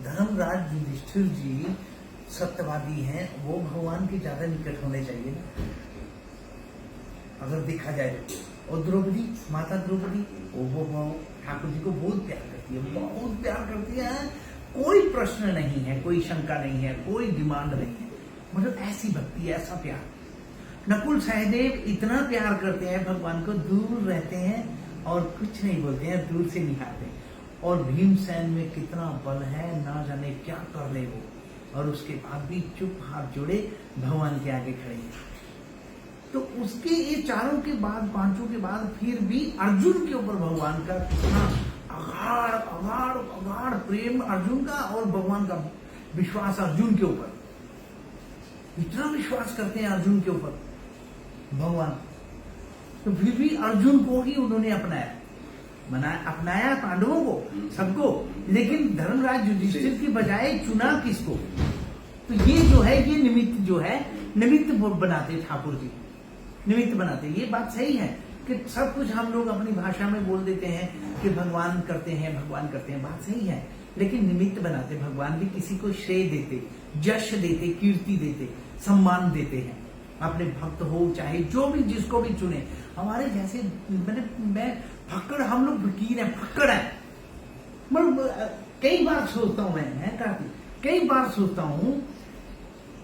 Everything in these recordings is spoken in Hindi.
धर्मराज युधिष्ठिर जी सत्यवादी हैं, वो भगवान के ज्यादा निकट होने चाहिए ना, अगर देखा जाए तो। और द्रौपदी, माता द्रौपदी, वो ठाकुर जी को बहुत प्यार करती है, बहुत प्यार करती है, कोई प्रश्न नहीं है, कोई शंका नहीं है, कोई डिमांड नहीं है, मतलब ऐसी भक्ति, ऐसा प्यार। नकुल सहदेव इतना प्यार करते हैं भगवान को, दूर रहते हैं और कुछ नहीं बोलते हैं, दूर से निहारते हैं। और भीमसेन में कितना बल है, ना जाने क्या कर ले वो, और उसके बाद भी चुप हाथ जोड़े भगवान के आगे खड़े हैं। तो उसके ये चारों के बाद, पांचों के बाद, फिर भी अर्जुन के ऊपर भगवान का कितना अगाढ़ अगाढ़ अगाढ़ प्रेम अर्जुन का, और भगवान का विश्वास अर्जुन के ऊपर, इतना विश्वास करते हैं अर्जुन के ऊपर भगवान। तो फिर भी अर्जुन को ही उन्होंने अपनाया पांडवों को, सबको, लेकिन धर्मराज युधिष्ठिर की बजाय चुना किसको? तो ये जो है, ये निमित्त जो है, निमित्त बनाते ठाकुर जी, निमित्त बनाते। ये बात सही है कि सब कुछ हम लोग अपनी भाषा में बोल देते हैं कि भगवान करते हैं, भगवान करते हैं, बात सही है, लेकिन निमित्त बनाते। भगवान भी किसी को श्रेय देते, यश देते, कीर्ति देते, सम्मान देते हैं, अपने भक्त हो चाहे जो भी, जिसको भी चुने। हमारे जैसे मैं फक्कड़, हम लोग फकीर हैं, फक्कड़ है। मतलब कई बार सोचता हूं मैं, कई बार सोचता हूं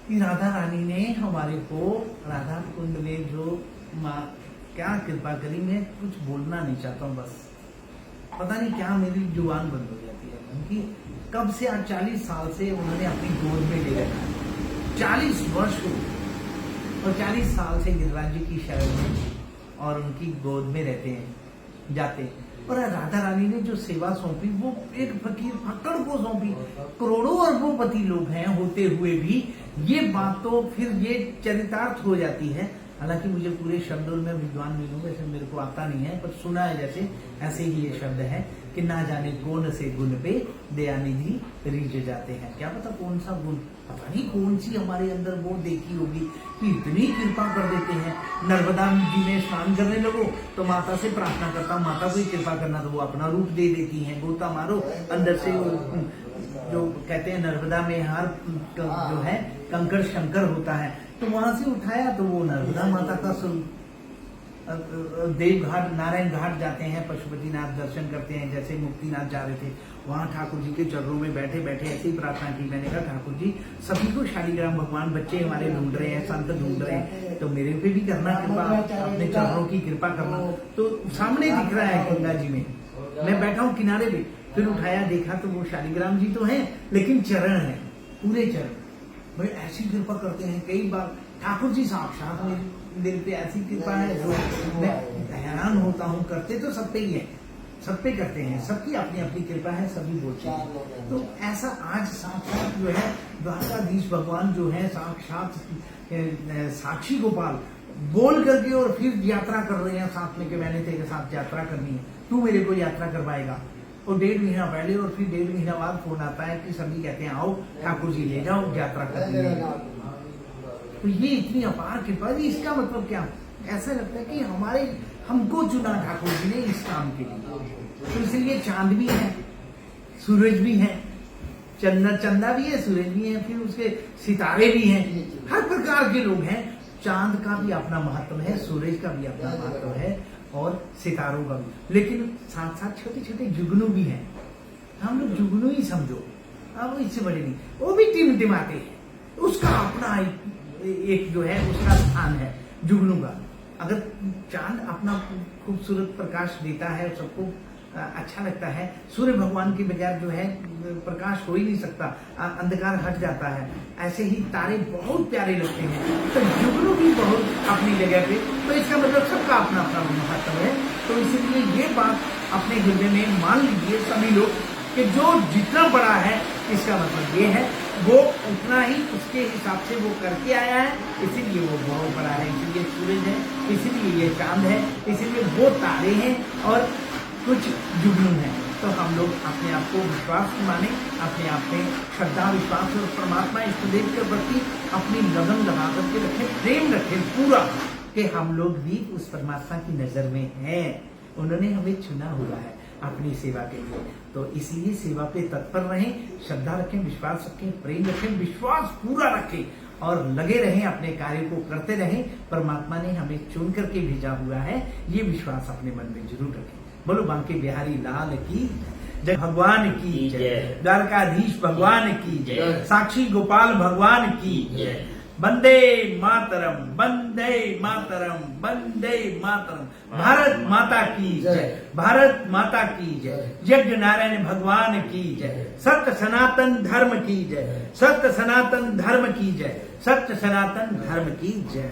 कि राधा रानी ने हमारे को राधा कुंड में जो माँ क्या कृपा करी, मैं कुछ बोलना नहीं चाहता हूँ, बस पता नहीं क्या मेरी जुबान बंद हो जाती है। उनकी कब से, आज 40 साल से उन्होंने अपनी गोद में ले रखा है, 40 वर्ष हो, और 40 साल से गिरिराज जी की शरण में और उनकी गोद में रहते हैं, जाते हैं। और राधा रानी ने जो सेवा सौंपी, वो एक फकीर फक्कड़ को सौंपी। करोड़ों अरबोंपति लोग हैं होते हुए भी ये बात तो फिर ये चरितार्थ हो जाती है। हालांकि मुझे पूरे शब्दों में विद्वान नहीं हूँ, वैसे मेरे को आता नहीं है, पर सुना है जैसे, ऐसे ही ये शब्द है कि ना जाने कौन से गुण पे दयानिधि रीझ जाते हैं। क्या पता कौन सा गुण, पता नहीं कौन सी हमारे अंदर वो देखी होगी कि इतनी कृपा कर देते हैं। नर्मदा जी में स्नान करने लगो तो माता से प्रार्थना करता, माता को ही कृपा करना, तो वो अपना रूप दे देती हैं। गोता मारो, अंदर से जो कहते हैं नर्मदा में हर जो है कंकड़ शंकर होता है, तो वहां से उठाया तो वो नर्मदा माता का स्वरूप। देवघाट, नारायण घाट जाते हैं, पशुपतिनाथ दर्शन करते हैं, जैसे मुक्तिनाथ जा रहे थे, वहां ठाकुर जी के चरणों में बैठे बैठे ऐसी प्रार्थना की। मैंने कहा ठाकुर जी, सभी को शालिग्राम भगवान, बच्चे हमारे ढूंढ रहे हैं, संत ढूंढ रहे हैं, तो मेरे पे भी करना कृपा, अपने चरणों की कृपा करना। तो सामने दिख रहा है गंगा जी में, मैं बैठा हूँ किनारे पे, फिर उठाया देखा तो वो शालिग्राम जी तो है, लेकिन चरण है, पूरे चरण। भाई ऐसी कृपा करते हैं, कई बार ठाकुर जी साक्षात मेरे पे ऐसी कृपा है जो मैं हैरान होता हूँ। करते तो सब पे ही है, सब पे करते हैं, सबकी अपनी अपनी कृपा है, सभी बोलते हैं। तो ऐसा आज साक्षात जो है द्वारकाधीश भगवान जो है, साक्षात साक्षी गोपाल बोल करके और फिर यात्रा कर रहे हैं साथ में कि मैंने तेरे साथ यात्रा करनी है, तू मेरे को यात्रा करवाएगा। और 1.5 महीना पहले और फिर 1.5 महीना बाद फोन आता है कि सभी कहते हैं आओ ठाकुर जी ले जाओ, यात्रा करनी है। तो ये इतनी अपार कृपा जी, इसका मतलब क्या? ऐसा लगता है कि हमको चुना ठाकुर जी ने इस काम के लिए। तो इसलिए चांद भी है, सूरज भी है, चंदा भी है, सूरज भी है, फिर उसके सितारे भी हैं, हर प्रकार के लोग हैं। चांद का भी अपना महत्व है, सूरज का भी अपना महत्व है, और सितारों का भी। लेकिन साथ साथ छोटे छोटे जुगनू भी हैं, हम लोग जुगनू ही समझो, अब इससे बड़े नहीं, वो भी टिमटिमाते हैं, उसका अपना एक जो है उसका स्थान है जुगनू का। अगर चांद अपना खूबसूरत प्रकाश देता है, सबको अच्छा लगता है, सूर्य भगवान के बगैर जो है प्रकाश हो ही नहीं सकता, अंधकार हट जाता है। ऐसे ही तारे बहुत प्यारे लगते हैं, तो जुगनू भी बहुत अपनी जगह पे। तो इसका मतलब सबका अपना अपना महत्व है। तो इसलिए ये बात अपने हृदय में मान लीजिए सभी लोग कि जो जितना बड़ा है, इसका मतलब ये है वो उतना ही उसके हिसाब से वो करके आया है, इसीलिए वो बहुत बड़ा है। इसीलिए सूरज है, इसीलिए ये चांद है, इसीलिए वो तारे हैं और कुछ जुगनू हैं। तो हम लोग अपने आप को विश्वास माने, अपने आप में श्रद्धा विश्वास और परमात्मा इष्टदेव के प्रति अपनी लगन लगा करके रखें, प्रेम रखें पूरा, कि हम लोग भी उस परमात्मा की नजर में हैं। उन्होंने हमें चुना हुआ है अपनी सेवा के लिए। तो इसीलिए सेवा पे तत्पर रहें, श्रद्धा रखें, विश्वास रखें, प्रेम रखें, विश्वास पूरा रखें और लगे रहें, अपने कार्य को करते रहें। परमात्मा ने हमें चुन करके भेजा हुआ है, ये विश्वास अपने मन में जरूर रखें। बोलो बांके बिहारी लाल की जय, भगवान की जय, द्वारकाधीश भगवान की जय, साक्षी गोपाल भगवान की जय। वंदे मातरम, वंदे मातरम, वंदे मातरम। भारत माता की जय, भारत माता की जय, यज्ञ नारायण भगवान की जय, सत्य सनातन धर्म की जय, सत्य सनातन धर्म की जय, सत्य सनातन धर्म की जय।